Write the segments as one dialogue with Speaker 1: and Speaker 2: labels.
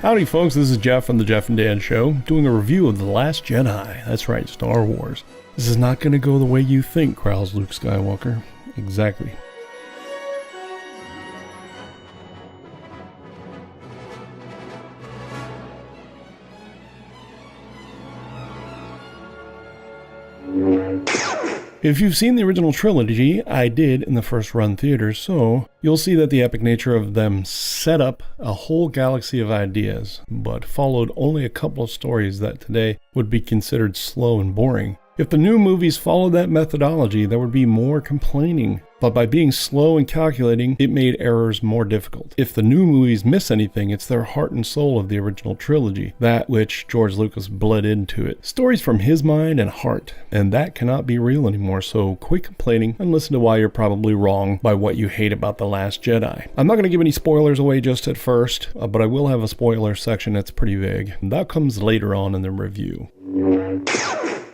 Speaker 1: Howdy folks, this is Jeff from the Jeff and Dan Show, doing a review of The Last Jedi. That's right, Star Wars. This is not going to go the way you think, growls Luke Skywalker. Exactly. If you've seen the original trilogy, I did in the first run theaters, so you'll see that the epic nature of them set up a whole galaxy of ideas, but followed only a couple of stories that today would be considered slow and boring. If the new movies followed that methodology, there would be more complaining. But by being slow and calculating, it made errors more difficult. If the new movies miss anything, it's their heart and soul of the original trilogy, that which George Lucas bled into it. Stories from his mind and heart, and that cannot be real anymore, so quit complaining and listen to why you're probably wrong by what you hate about The Last Jedi. I'm not going to give any spoilers away just at first, but I will have a spoiler section that's pretty vague. That comes later on in the review.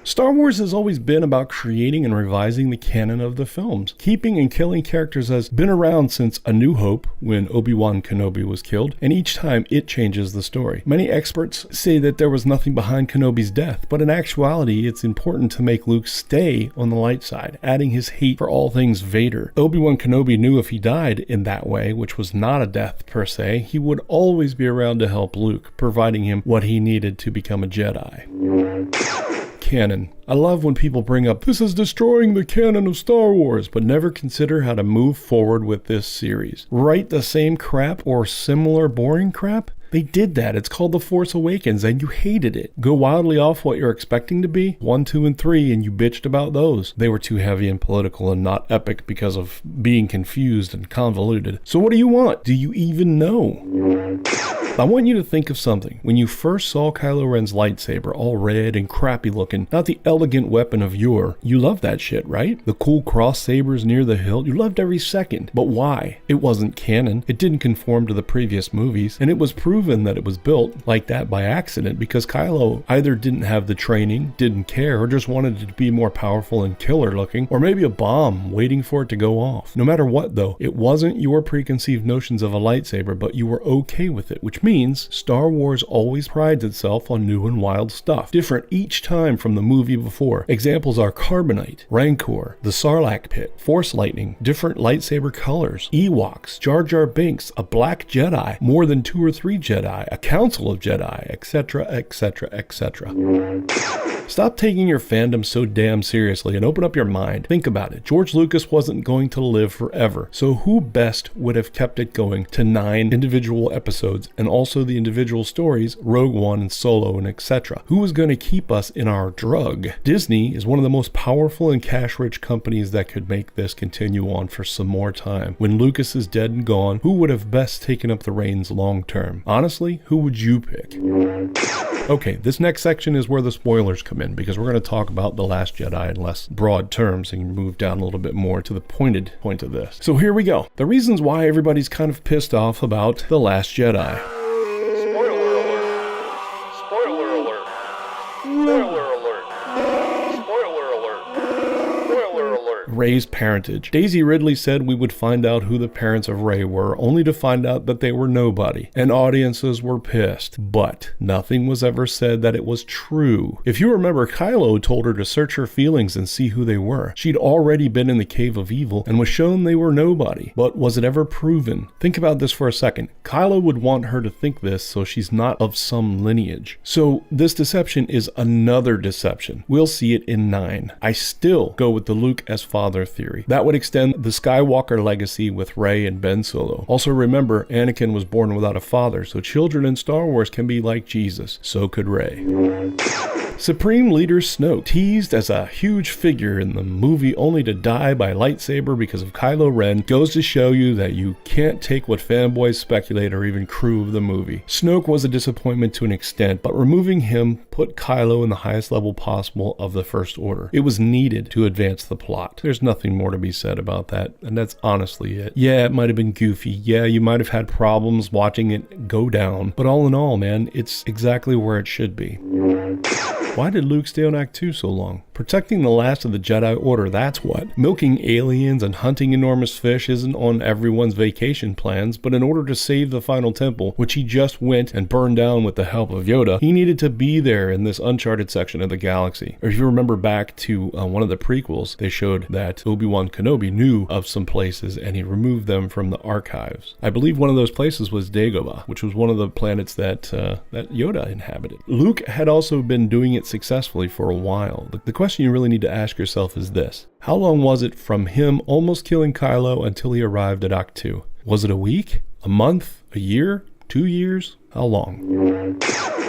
Speaker 1: Star Wars has always been about creating and revising the canon of the films. Keeping and killing characters has been around since A New Hope, when ObiWan Kenobi was killed, and each time it changes the story. Many experts say that there was nothing behind Kenobi's death, but in actuality, it's important to make Luke stay on the light side, adding his hate for all things Vader. ObiWan Kenobi knew if he died in that way, which was not a death per se, he would always be around to help Luke, providing him what he needed to become a Jedi. Canon. I love when people bring up, this is destroying the canon of Star Wars, but never consider how to move forward with this series. Write the same crap or similar boring crap? They did that. It's called The Force Awakens, and you hated it. Go wildly off what you're expecting to be. 1, 2, and 3, and you bitched about those. They were too heavy and political and not epic because of being confused and convoluted. So what do you want? Do you even know? I want you to think of something. When you first saw Kylo Ren's lightsaber, all red and crappy looking, not the elegant weapon of yore, you loved that shit, right? The cool cross sabers near the hilt, you loved every second. But why? It wasn't canon. It didn't conform to the previous movies, and it was proven that it was built like that by accident because Kylo either didn't have the training, didn't care, or just wanted it to be more powerful and killer looking, or maybe a bomb waiting for it to go off. No matter what though, it wasn't your preconceived notions of a lightsaber, but you were okay with it, which means Star Wars always prides itself on new and wild stuff, different each time from the movie before. Examples are Carbonite, Rancor, the Sarlacc Pit, Force Lightning, different lightsaber colors, Ewoks, Jar Jar Binks, a black Jedi, more than 2 or 3 Jedi, a council of Jedi, etc., etc., etc. Stop taking your fandom so damn seriously and open up your mind. Think about it. George Lucas wasn't going to live forever, so who best would have kept it going to 9 individual episodes and also the individual stories, Rogue One and Solo and etc.? Who was going to keep us in our drug? Disney is one of the most powerful and cash-rich companies that could make this continue on for some more time. When Lucas is dead and gone, who would have best taken up the reins long term? Honestly, who would you pick? Okay, this next section is where the spoilers come in, because we're going to talk about The Last Jedi in less broad terms and move down a little bit more to the pointed point of this. So here we go. The reasons why everybody's kind of pissed off about The Last Jedi.
Speaker 2: Spoiler alert. Spoiler alert. Spoiler alert. Spoiler alert. Spoiler alert.
Speaker 1: Rey's parentage. Daisy Ridley said we would find out who the parents of Rey were, only to find out that they were nobody, and audiences were pissed. But nothing was ever said that it was true. If you remember, Kylo told her to search her feelings and see who they were. She'd already been in the Cave of Evil and was shown they were nobody. But was it ever proven? Think about this for a second. Kylo would want her to think this so she's not of some lineage. So this deception is another deception. We'll see it in 9. I still go with the Luke as father theory. That would extend the Skywalker legacy with Rey and Ben Solo. Also remember, Anakin was born without a father, so children in Star Wars can be like Jesus. So could Rey. Supreme Leader Snoke, teased as a huge figure in the movie only to die by lightsaber because of Kylo Ren, goes to show you that you can't take what fanboys speculate or even crew of the movie. Snoke was a disappointment to an extent, but removing him put Kylo in the highest level possible of the First Order. It was needed to advance the plot. There's nothing more to be said about that, and that's honestly it. Yeah, it might have been goofy. Yeah, you might have had problems watching it go down, but all in all, man, it's exactly where it should be. Why did Luke stay on Ahch-To so long? Protecting the last of the Jedi Order, that's what. Milking aliens and hunting enormous fish isn't on everyone's vacation plans, but in order to save the final temple, which he just went and burned down with the help of Yoda, he needed to be there in this uncharted section of the galaxy. Or if you remember back to one of the prequels, they showed that ObiWan Kenobi knew of some places and he removed them from the archives. I believe one of those places was Dagobah, which was one of the planets that Yoda inhabited. Luke had also been doing it successfully for a while. The question you really need to ask yourself is this: how long was it from him almost killing Kylo until he arrived at Ahch-To? Was it a week? A month? A year? 2 years? How long?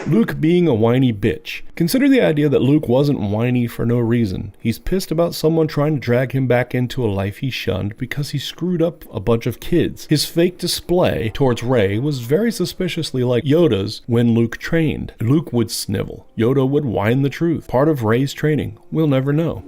Speaker 1: Luke being a whiny bitch. Consider the idea that Luke wasn't whiny for no reason. He's pissed about someone trying to drag him back into a life he shunned because he screwed up a bunch of kids. His fake display towards Rey was very suspiciously like Yoda's when Luke trained. Luke would snivel. Yoda would whine the truth. Part of Rey's training. We'll never know.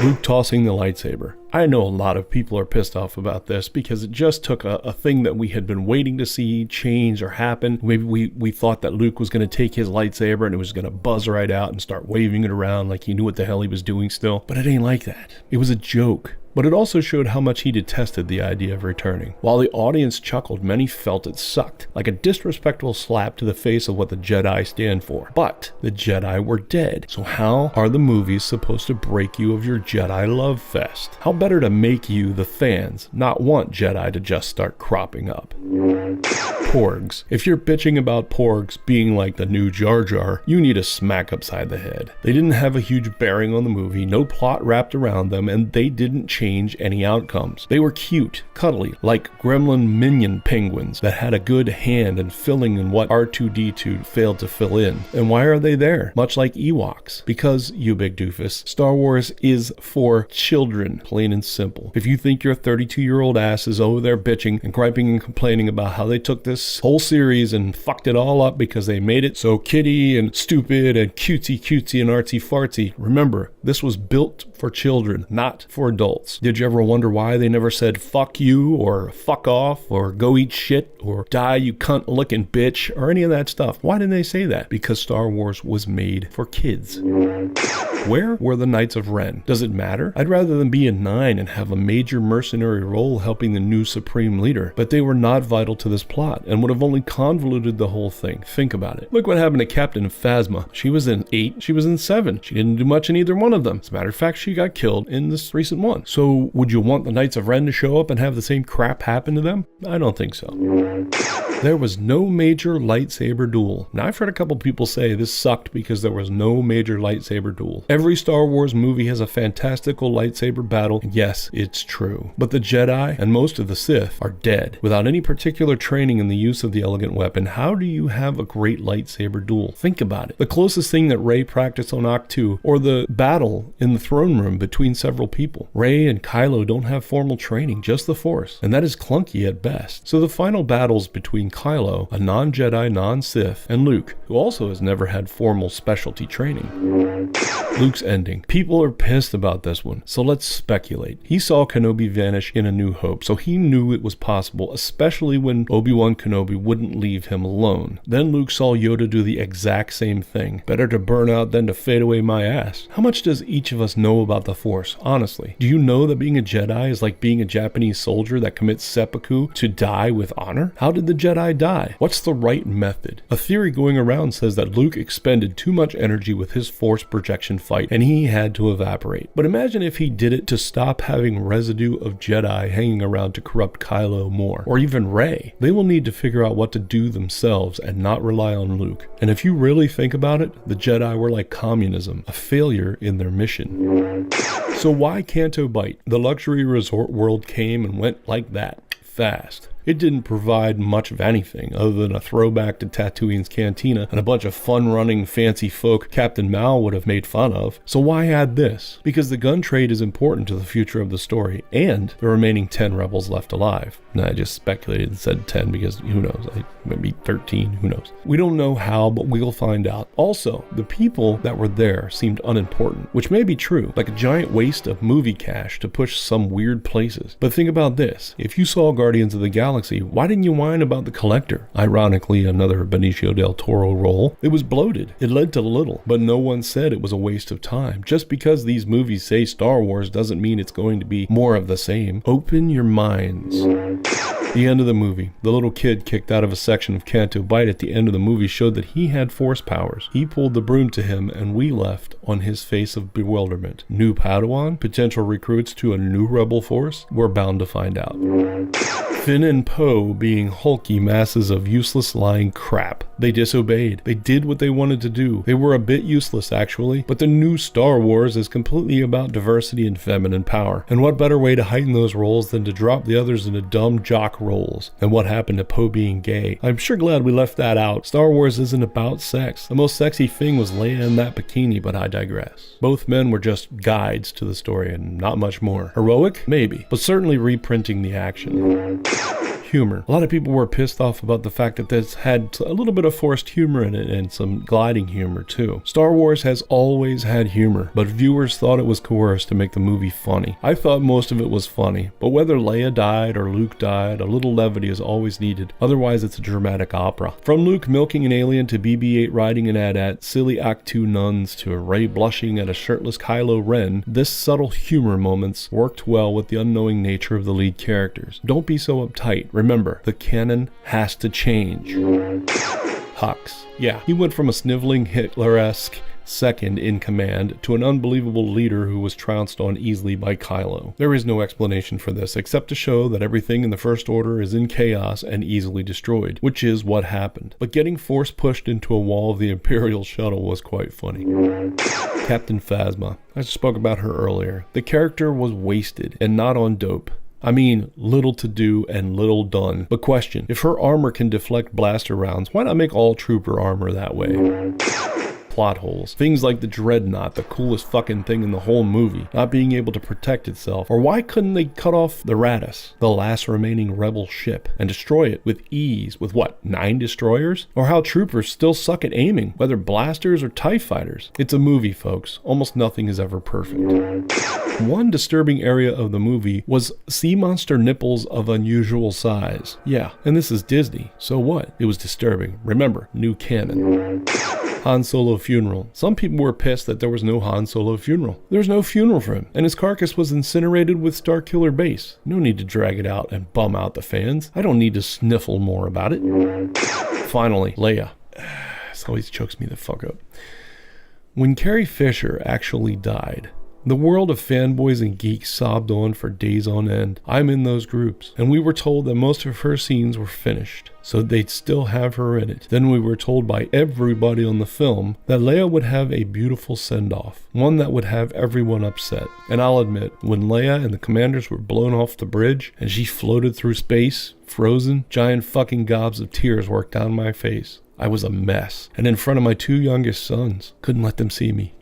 Speaker 1: Luke tossing the lightsaber. I know a lot of people are pissed off about this because it just took a thing that we had been waiting to see change or happen. Maybe we thought that Luke was going to take his lightsaber and it was going to buzz right out and start waving it around like he knew what the hell he was doing still. But it ain't like that. It was a joke. But it also showed how much he detested the idea of returning. While the audience chuckled, many felt it sucked, like a disrespectful slap to the face of what the Jedi stand for. But the Jedi were dead, so how are the movies supposed to break you of your Jedi love fest? How better to make you, the fans, not want Jedi to just start cropping up? Porgs. If you're bitching about Porgs being like the new Jar Jar, you need a smack upside the head. They didn't have a huge bearing on the movie, no plot wrapped around them, and they didn't change any outcomes. They were cute, cuddly, like gremlin minion penguins that had a good hand in filling in what R2-D2 failed to fill in. And why are they there? Much like Ewoks. Because, you big doofus, Star Wars is for children, plain and simple. If you think your 32-year-old ass is over there bitching and griping and complaining about how they took this whole series and fucked it all up because they made it so kiddie and stupid and cutesy and artsy fartsy, remember, this was built for children, not for adults. Did you ever wonder why they never said fuck you or fuck off or go eat shit or die you cunt licking bitch or any of that stuff? Why didn't they say that? Because Star Wars was made for kids. Where were the Knights of Ren? Does it matter? I'd rather them be a 9 and have a major mercenary role helping the new Supreme Leader, but they were not vital to this plot and would have only convoluted the whole thing. Think about it. Look what happened to Captain Phasma. She was in 8, she was in 7. She didn't do much in either one of them. As a matter of fact, she got killed in this recent one. So would you want the Knights of Ren to show up and have the same crap happen to them? I don't think so. There was no major lightsaber duel. Now, I've heard a couple people say this sucked because there was no major lightsaber duel. Every Star Wars movie has a fantastical lightsaber battle, and yes, it's true. But the Jedi and most of the Sith are dead. Without any particular training in the use of the elegant weapon, how do you have a great lightsaber duel? Think about it. The closest thing that Rey practiced on Ahch-To, or the battle in the throne room between several people. Rey and Kylo don't have formal training, just the Force, and that is clunky at best. So the final battles between Kylo, a non-Jedi, non-Sith, and Luke, who also has never had formal specialty training. Luke's ending. People are pissed about this one, so let's speculate. He saw Kenobi vanish in A New Hope, so he knew it was possible, especially when ObiWan Kenobi wouldn't leave him alone. Then Luke saw Yoda do the exact same thing. Better to burn out than to fade away my ass. How much does each of us know about the Force, honestly? Do you know that being a Jedi is like being a Japanese soldier that commits seppuku to die with honor? How did the Jedi die? What's the right method? A theory going around says that Luke expended too much energy with his Force projection fight, and he had to evaporate. But imagine if he did it to stop having residue of Jedi hanging around to corrupt Kylo more, or even Rey. They will need to figure out what to do themselves and not rely on Luke. And if you really think about it, the Jedi were like communism, a failure in their mission. So why Canto Bight? The luxury resort world came and went like that, fast. It didn't provide much of anything other than a throwback to Tatooine's cantina and a bunch of fun-running fancy folk Captain Mal would have made fun of. So why add this? Because the gun trade is important to the future of the story and the remaining 10 rebels left alive. And I just speculated and said 10 because who knows, maybe 13, who knows. We don't know how, but we'll find out. Also, the people that were there seemed unimportant, which may be true, like a giant waste of movie cash to push some weird places. But think about this. If you saw Guardians of the Galaxy galaxy. Why didn't you whine about the Collector? Ironically, another Benicio del Toro role. It was bloated. It led to little, but no one said it was a waste of time. Just because these movies say Star Wars doesn't mean it's going to be more of the same. Open your minds. The end of the movie. The little kid kicked out of a section of Canto Bight at the end of the movie showed that he had force powers. He pulled the broom to him and we left on his face of bewilderment. New Padawan? Potential recruits to a new rebel force? We're bound to find out. Finn and Poe being hulky masses of useless lying crap. They disobeyed. They did what they wanted to do. They were a bit useless actually, but the new Star Wars is completely about diversity and feminine power. And what better way to heighten those roles than to drop the others into dumb jock roles? And what happened to Poe being gay? I'm sure glad we left that out. Star Wars isn't about sex. The most sexy thing was Leia in that bikini, but I digress. Both men were just guides to the story and not much more. Heroic? Maybe, but certainly reprinting the action. Humor. A lot of people were pissed off about the fact that this had a little bit of forced humor in it and some gliding humor too. Star Wars has always had humor, but viewers thought it was coerced to make the movie funny. I thought most of it was funny, but whether Leia died or Luke died, a little levity is always needed. Otherwise, it's a dramatic opera. From Luke milking an alien to BB-8 riding an AT-AT, silly Ahch-To nuns to Rey blushing at a shirtless Kylo Ren, this subtle humor moments worked well with the unknowing nature of the lead characters. Don't be so uptight. Remember, the canon has to change. Hux. Yeah, he went from a sniveling Hitler-esque second in command to an unbelievable leader who was trounced on easily by Kylo. There is no explanation for this except to show that everything in the First Order is in chaos and easily destroyed, which is what happened. But getting force pushed into a wall of the Imperial shuttle was quite funny. Captain Phasma. I spoke about her earlier. The character was wasted and not on dope. I mean, little to do and little done. But question, if her armor can deflect blaster rounds, why not make all trooper armor that way? Plot holes. Things like the Dreadnought, the coolest fucking thing in the whole movie, not being able to protect itself. Or why couldn't they cut off the Raddus, the last remaining rebel ship, and destroy it with ease with what, 9 destroyers? Or how troopers still suck at aiming, whether blasters or TIE fighters. It's a movie, folks. Almost nothing is ever perfect. One disturbing area of the movie was sea monster nipples of unusual size. Yeah, and this is Disney, so what? It was disturbing. Remember, new canon. Han Solo funeral. Some people were pissed that there was no Han Solo funeral. There was no funeral for him, and his carcass was incinerated with Starkiller Base. No need to drag it out and bum out the fans. I don't need to sniffle more about it. Finally, Leia. This always chokes me the fuck up. When Carrie Fisher actually died, the world of fanboys and geeks sobbed on for days on end. I'm in those groups. And we were told that most of her scenes were finished, so they'd still have her in it. Then we were told by everybody on the film that Leia would have a beautiful send-off, one that would have everyone upset. And I'll admit, when Leia and the commanders were blown off the bridge and she floated through space, frozen, giant fucking gobs of tears worked down my face. I was a mess. And in front of my 2 youngest sons. Couldn't let them see me.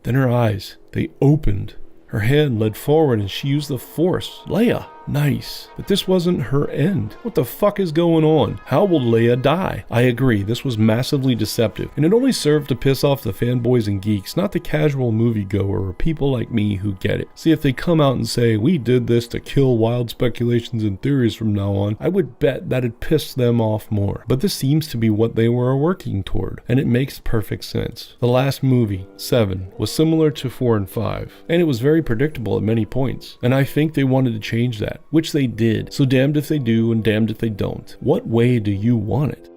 Speaker 1: Then her eyes, they opened. Her hand led forward and she used the Force. Leia. Nice. But this wasn't her end. What the fuck is going on? How will Leia die? I agree, this was massively deceptive, and it only served to piss off the fanboys and geeks, not the casual moviegoer or people like me who get it. See, if they come out and say, we did this to kill wild speculations and theories from now on, I would bet that'd piss them off more. But this seems to be what they were working toward, and it makes perfect sense. The last movie, 7, was similar to 4 and 5, and it was very predictable at many points, and I think they wanted to change that. Which they did. So damned if they do and damned if they don't. What way do you want it?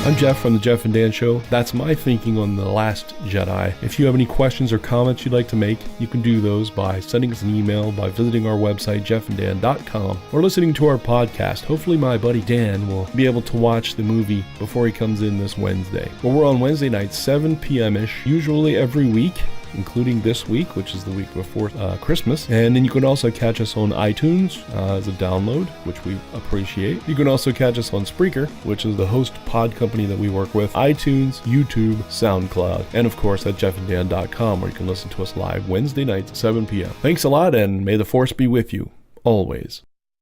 Speaker 1: I'm Jeff from The Jeff and Dan Show. That's my thinking on The Last Jedi. If you have any questions or comments you'd like to make, you can do those by sending us an email, by visiting our website, jeffanddan.com, or listening to our podcast. Hopefully my buddy Dan will be able to watch the movie before he comes in this Wednesday. Well, we're on Wednesday nights, 7 p.m.-ish, usually every week, including this week, which is the week before Christmas. And then you can also catch us on iTunes as a download, which we appreciate. You can also catch us on Spreaker, which is the host pod company that we work with, iTunes, YouTube, SoundCloud, and of course at jeffanddan.com, where you can listen to us live Wednesday nights at 7 p.m. Thanks a lot, and may the Force be with you, always.